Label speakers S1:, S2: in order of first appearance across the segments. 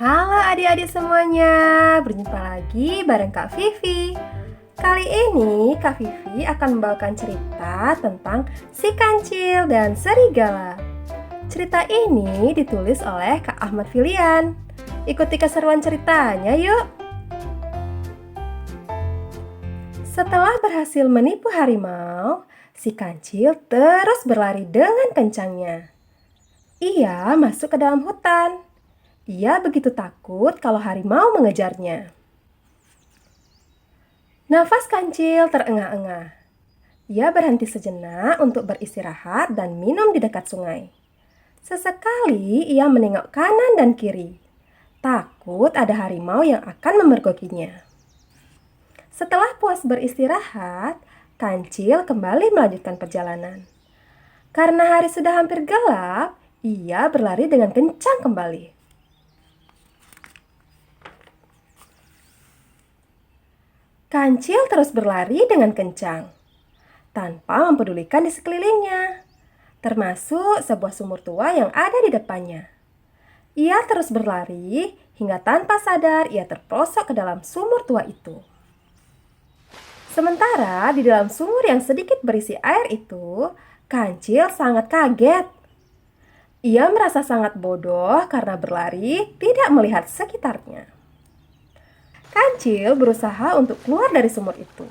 S1: Halo adik-adik semuanya, berjumpa lagi bareng Kak Vivi. Kali ini Kak Vivi akan membawakan cerita tentang si kancil dan serigala. Cerita ini ditulis oleh Kak Ahmad Filian. Ikuti keseruan ceritanya yuk. Setelah berhasil menipu harimau, si kancil terus berlari dengan kencangnya. Ia masuk ke dalam hutan. Ia begitu takut kalau harimau mengejarnya. Nafas kancil terengah-engah. Ia berhenti sejenak untuk beristirahat dan minum di dekat sungai. Sesekali ia menengok kanan dan kiri. Takut ada harimau yang akan memergokinya. Setelah puas beristirahat, kancil kembali melanjutkan perjalanan. Karena hari sudah hampir gelap, ia berlari dengan kencang kembali. Kancil terus berlari dengan kencang, tanpa mempedulikan di sekelilingnya, termasuk sebuah sumur tua yang ada di depannya. Ia terus berlari hingga tanpa sadar ia terperosok ke dalam sumur tua itu. Sementara di dalam sumur yang sedikit berisi air itu, kancil sangat kaget. Ia merasa sangat bodoh karena berlari tidak melihat sekitarnya. Kancil berusaha untuk keluar dari sumur itu.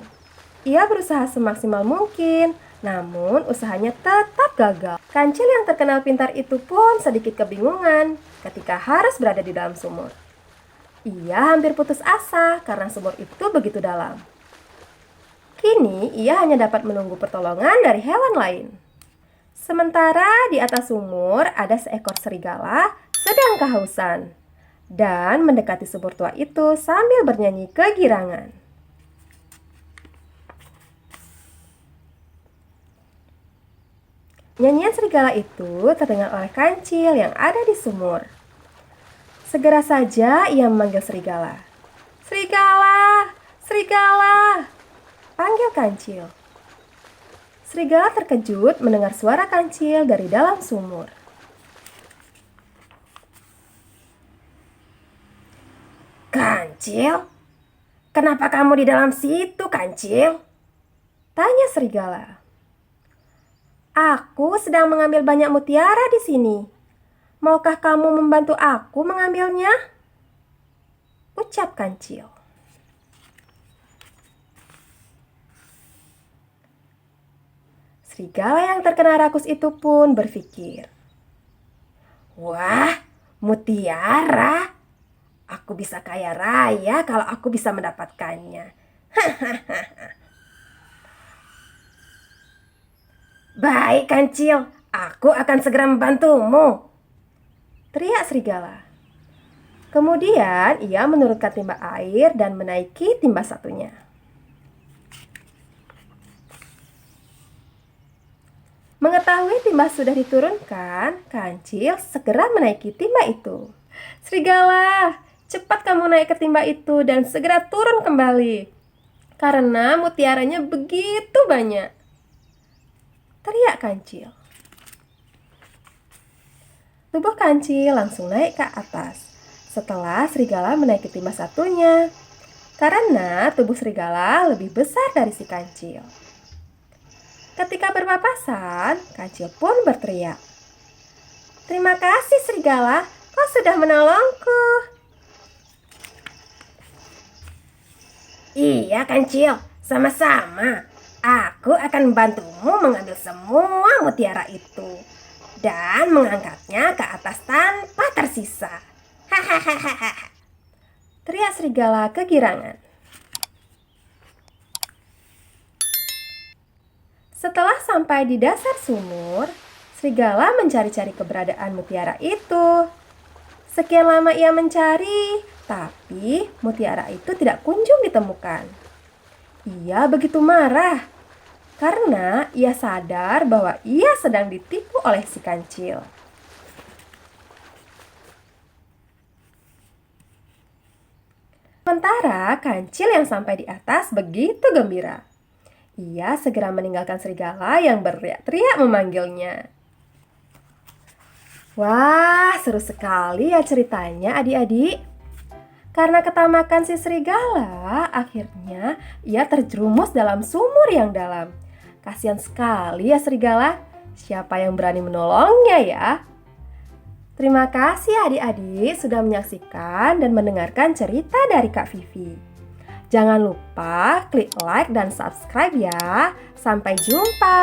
S1: Ia berusaha semaksimal mungkin, namun usahanya tetap gagal. Kancil yang terkenal pintar itu pun sedikit kebingungan ketika harus berada di dalam sumur. Ia hampir putus asa karena sumur itu begitu dalam. Kini ia hanya dapat menunggu pertolongan dari hewan lain. Sementara di atas sumur ada seekor serigala sedang kehausan dan mendekati sumur tua itu sambil bernyanyi kegirangan. Nyanyian serigala itu terdengar oleh kancil yang ada di sumur. Segera saja ia memanggil serigala. "Serigala! Serigala!" panggil kancil. Serigala terkejut mendengar suara kancil dari dalam sumur. "Kancil, kenapa kamu di dalam situ, Kancil?" tanya serigala. "Aku sedang mengambil banyak mutiara di sini. Maukah kamu membantu aku mengambilnya?" ucap Kancil. Serigala yang terkena rakus itu pun berpikir, "Wah, mutiara! Aku bisa kaya raya kalau aku bisa mendapatkannya." "Baik, Kancil, aku akan segera membantumu," teriak serigala. Kemudian ia menurunkan timba air dan menaiki timba satunya. Mengetahui timba sudah diturunkan, Kancil segera menaiki timba itu. "Serigala, cepat kamu naik ke timba itu dan segera turun kembali, karena mutiaranya begitu banyak," teriak Kancil. Tubuh Kancil langsung naik ke atas setelah serigala menaiki timba satunya, karena tubuh serigala lebih besar dari si Kancil. Ketika berpapasan, Kancil pun berteriak, "Terima kasih serigala, kau sudah menolongku." "Iya, Kancil, sama-sama. Aku akan membantumu mengambil semua mutiara itu dan mengangkatnya ke atas tanpa tersisa." Hahaha, teriak serigala kegirangan. Setelah sampai di dasar sumur, serigala mencari-cari keberadaan mutiara itu. Sekian lama ia mencari, tapi mutiara itu tidak kunjung ditemukan. Ia begitu marah karena ia sadar bahwa ia sedang ditipu oleh si kancil. Sementara kancil yang sampai di atas begitu gembira. Ia segera meninggalkan serigala yang berteriak-teriak memanggilnya. Wah, seru sekali ya ceritanya adik-adik. Karena ketamakan si serigala, akhirnya ia terjerumus dalam sumur yang dalam. Kasihan sekali ya serigala. Siapa yang berani menolongnya ya? Terima kasih adik-adik sudah menyaksikan dan mendengarkan cerita dari Kak Vivi. Jangan lupa klik like dan subscribe ya. Sampai jumpa.